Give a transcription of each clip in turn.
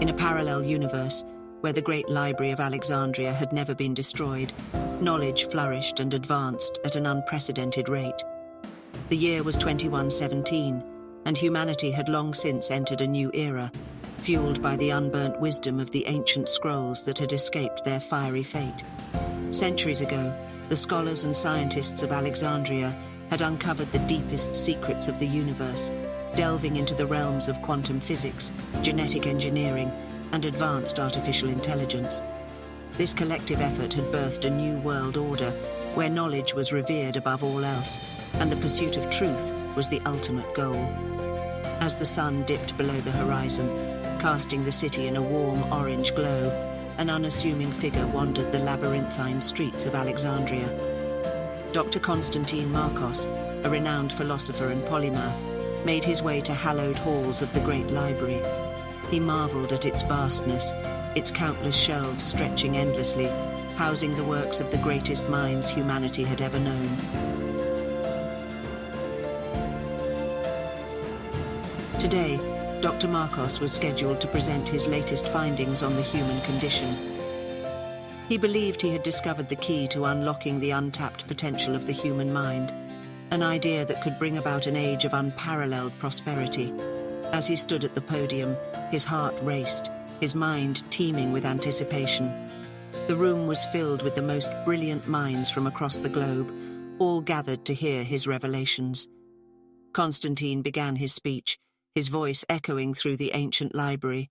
In a parallel universe, where the Great Library of Alexandria had never been destroyed, knowledge flourished and advanced at an unprecedented rate. The year was 2117, and humanity had long since entered a new era, fueled by the unburnt wisdom of the ancient scrolls that had escaped their fiery fate. Centuries ago, the scholars and scientists of Alexandria had uncovered the deepest secrets of the universe, delving into the realms of quantum physics, genetic engineering, and advanced artificial intelligence. This collective effort had birthed a new world order, where knowledge was revered above all else, and the pursuit of truth was the ultimate goal. As the sun dipped below the horizon, casting the city in a warm orange glow, an unassuming figure wandered the labyrinthine streets of Alexandria. Dr. Constantine Markos, a renowned philosopher and polymath, made his way to hallowed halls of the Great Library. He marveled at its vastness, its countless shelves stretching endlessly, housing the works of the greatest minds humanity had ever known. Today, Dr. Markos was scheduled to present his latest findings on the human condition. He believed he had discovered the key to unlocking the untapped potential of the human mind, an idea that could bring about an age of unparalleled prosperity. As he stood at the podium, his heart raced, his mind teeming with anticipation. The room was filled with the most brilliant minds from across the globe, all gathered to hear his revelations. Constantine began his speech, his voice echoing through the ancient library.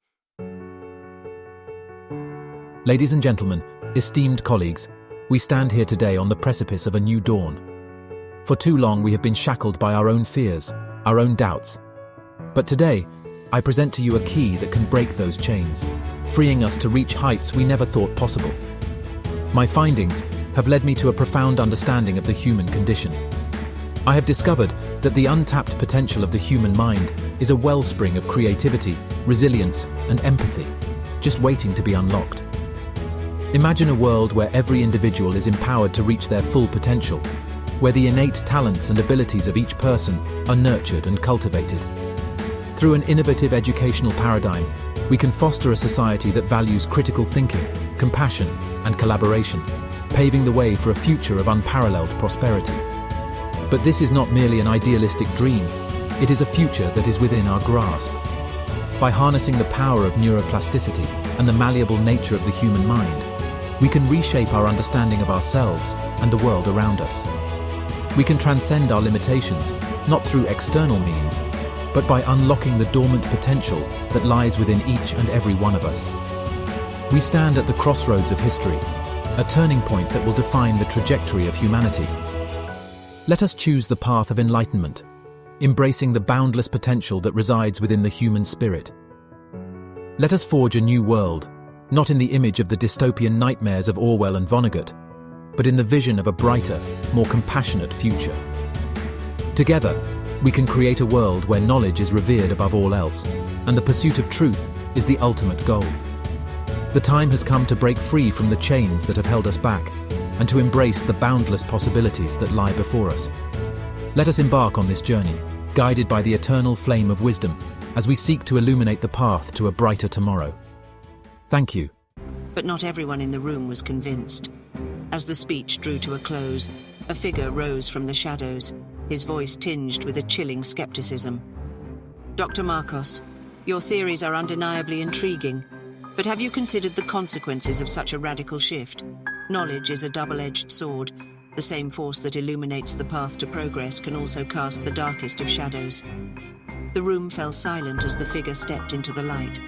Ladies and gentlemen, esteemed colleagues, we stand here today on the precipice of a new dawn. For too long we have been shackled by our own fears, our own doubts. But today, I present to you a key that can break those chains, freeing us to reach heights we never thought possible. My findings have led me to a profound understanding of the human condition. I have discovered that the untapped potential of the human mind is a wellspring of creativity, resilience, and empathy, just waiting to be unlocked. Imagine a world where every individual is empowered to reach their full potential, where the innate talents and abilities of each person are nurtured and cultivated. Through an innovative educational paradigm, we can foster a society that values critical thinking, compassion, and collaboration, paving the way for a future of unparalleled prosperity. But this is not merely an idealistic dream, it is a future that is within our grasp. By harnessing the power of neuroplasticity and the malleable nature of the human mind, we can reshape our understanding of ourselves and the world around us. We can transcend our limitations, not through external means, but by unlocking the dormant potential that lies within each and every one of us. We stand at the crossroads of history, a turning point that will define the trajectory of humanity. Let us choose the path of enlightenment, embracing the boundless potential that resides within the human spirit. Let us forge a new world, not in the image of the dystopian nightmares of Orwell and Vonnegut, but in the vision of a brighter, more compassionate future. Together, we can create a world where knowledge is revered above all else, and the pursuit of truth is the ultimate goal. The time has come to break free from the chains that have held us back, and to embrace the boundless possibilities that lie before us. Let us embark on this journey, guided by the eternal flame of wisdom, as we seek to illuminate the path to a brighter tomorrow. Thank you. But not everyone in the room was convinced. As the speech drew to a close, a figure rose from the shadows, his voice tinged with a chilling skepticism. Dr. Markos, your theories are undeniably intriguing, but have you considered the consequences of such a radical shift? Knowledge is a double-edged sword. The same force that illuminates the path to progress can also cast the darkest of shadows. The room fell silent as the figure stepped into the light.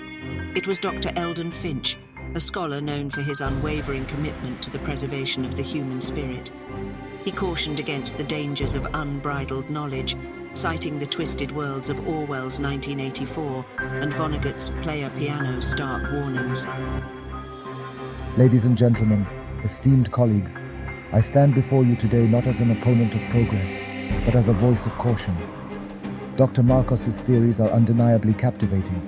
It was Dr. Eldon Finch, a scholar known for his unwavering commitment to the preservation of the human spirit. He cautioned against the dangers of unbridled knowledge, citing the twisted worlds of Orwell's 1984 and Vonnegut's player piano stark warnings. Ladies and gentlemen, esteemed colleagues, I stand before you today not as an opponent of progress, but as a voice of caution. Dr. Markos's theories are undeniably captivating,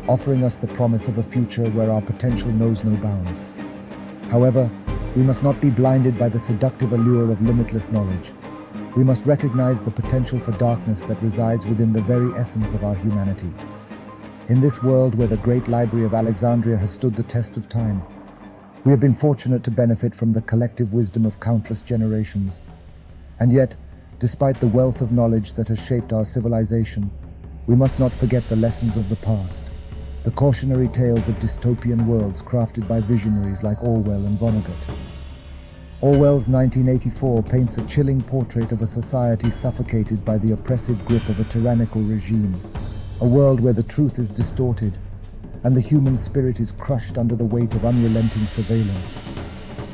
offering us the promise of a future where our potential knows no bounds. However, we must not be blinded by the seductive allure of limitless knowledge. We must recognize the potential for darkness that resides within the very essence of our humanity. In this world where the Great Library of Alexandria has stood the test of time, we have been fortunate to benefit from the collective wisdom of countless generations. And yet, despite the wealth of knowledge that has shaped our civilization, we must not forget the lessons of the past, the cautionary tales of dystopian worlds crafted by visionaries like Orwell and Vonnegut. Orwell's 1984 paints a chilling portrait of a society suffocated by the oppressive grip of a tyrannical regime, a world where the truth is distorted and the human spirit is crushed under the weight of unrelenting surveillance.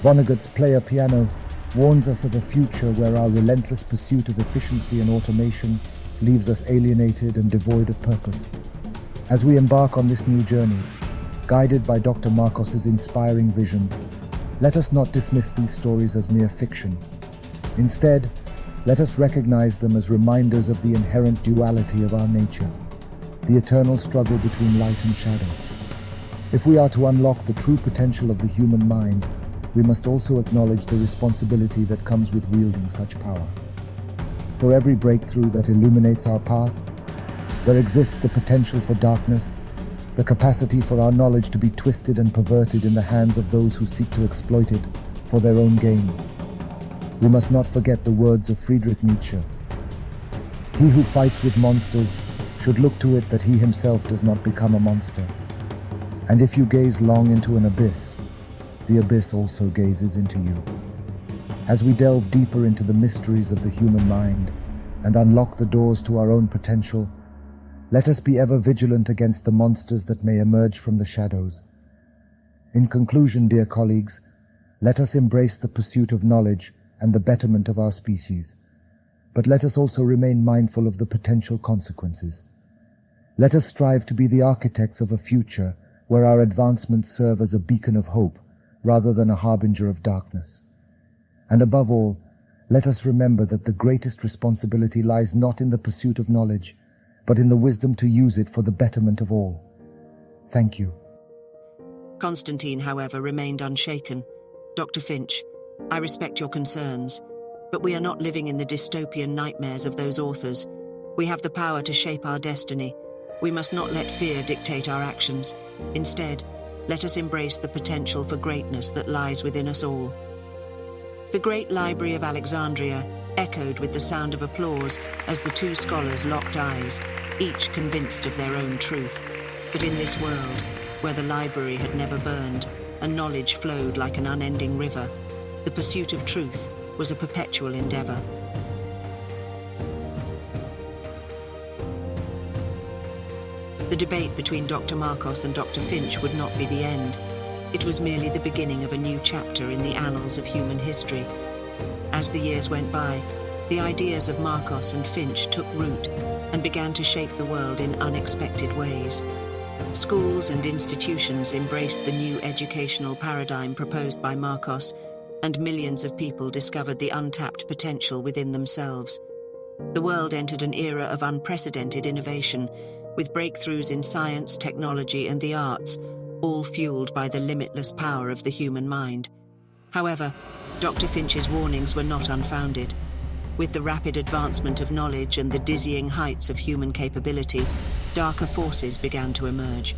Vonnegut's Play a Piano warns us of a future where our relentless pursuit of efficiency and automation leaves us alienated and devoid of purpose. As we embark on this new journey, guided by Dr. Markos's inspiring vision, let us not dismiss these stories as mere fiction. Instead, let us recognize them as reminders of the inherent duality of our nature, the eternal struggle between light and shadow. If we are to unlock the true potential of the human mind, we must also acknowledge the responsibility that comes with wielding such power. For every breakthrough that illuminates our path, there exists the potential for darkness, the capacity for our knowledge to be twisted and perverted in the hands of those who seek to exploit it for their own gain. We must not forget the words of Friedrich Nietzsche. He who fights with monsters should look to it that he himself does not become a monster. And if you gaze long into an abyss, the abyss also gazes into you. As we delve deeper into the mysteries of the human mind and unlock the doors to our own potential, let us be ever vigilant against the monsters that may emerge from the shadows. In conclusion, dear colleagues, let us embrace the pursuit of knowledge and the betterment of our species, but let us also remain mindful of the potential consequences. Let us strive to be the architects of a future where our advancements serve as a beacon of hope rather than a harbinger of darkness. And above all, let us remember that the greatest responsibility lies not in the pursuit of knowledge, but in the wisdom to use it for the betterment of all. Thank you. Constantine, however, remained unshaken. Dr. Finch, I respect your concerns, but we are not living in the dystopian nightmares of those authors. We have the power to shape our destiny. We must not let fear dictate our actions. Instead, let us embrace the potential for greatness that lies within us all. The Great Library of Alexandria echoed with the sound of applause as the two scholars locked eyes, each convinced of their own truth. But in this world, where the library had never burned and knowledge flowed like an unending river, the pursuit of truth was a perpetual endeavor. The debate between Dr. Markos and Dr. Finch would not be the end. It was merely the beginning of a new chapter in the annals of human history. As the years went by, the ideas of Markos and Finch took root and began to shape the world in unexpected ways. Schools and institutions embraced the new educational paradigm proposed by Markos, and millions of people discovered the untapped potential within themselves. The world entered an era of unprecedented innovation, with breakthroughs in science, technology, and the arts, all fueled by the limitless power of the human mind. However, Dr. Finch's warnings were not unfounded. With the rapid advancement of knowledge and the dizzying heights of human capability, darker forces began to emerge.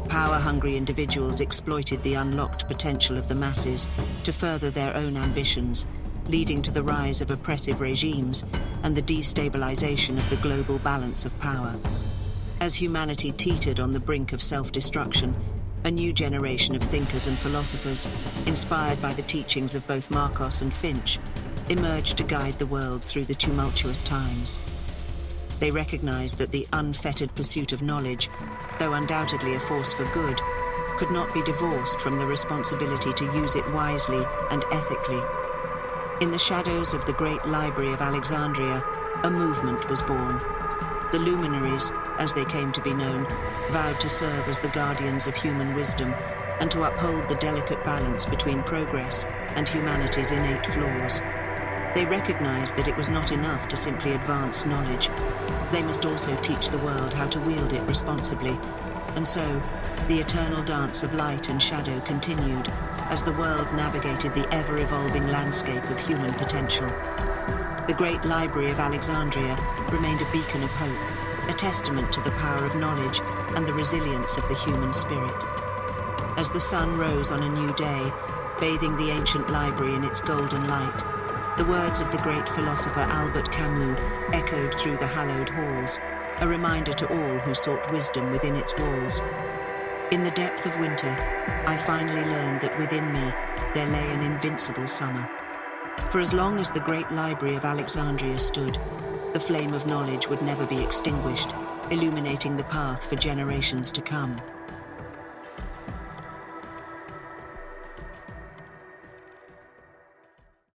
Power-hungry individuals exploited the unlocked potential of the masses to further their own ambitions, leading to the rise of oppressive regimes and the destabilization of the global balance of power. As humanity teetered on the brink of self-destruction, a new generation of thinkers and philosophers, inspired by the teachings of both Markos and Finch, emerged to guide the world through the tumultuous times. They recognized that the unfettered pursuit of knowledge, though undoubtedly a force for good, could not be divorced from the responsibility to use it wisely and ethically. In the shadows of the Great Library of Alexandria, a movement was born. The luminaries, as they came to be known, vowed to serve as the guardians of human wisdom and to uphold the delicate balance between progress and humanity's innate flaws. They recognized that it was not enough to simply advance knowledge. They must also teach the world how to wield it responsibly. And so, the eternal dance of light and shadow continued as the world navigated the ever-evolving landscape of human potential. The Great Library of Alexandria remained a beacon of hope, a testament to the power of knowledge and the resilience of the human spirit. As the sun rose on a new day, bathing the ancient library in its golden light, the words of the great philosopher Albert Camus echoed through the hallowed halls, a reminder to all who sought wisdom within its walls. In the depth of winter, I finally learned that within me there lay an invincible summer. For as long as the Great Library of Alexandria stood, the flame of knowledge would never be extinguished, illuminating the path for generations to come.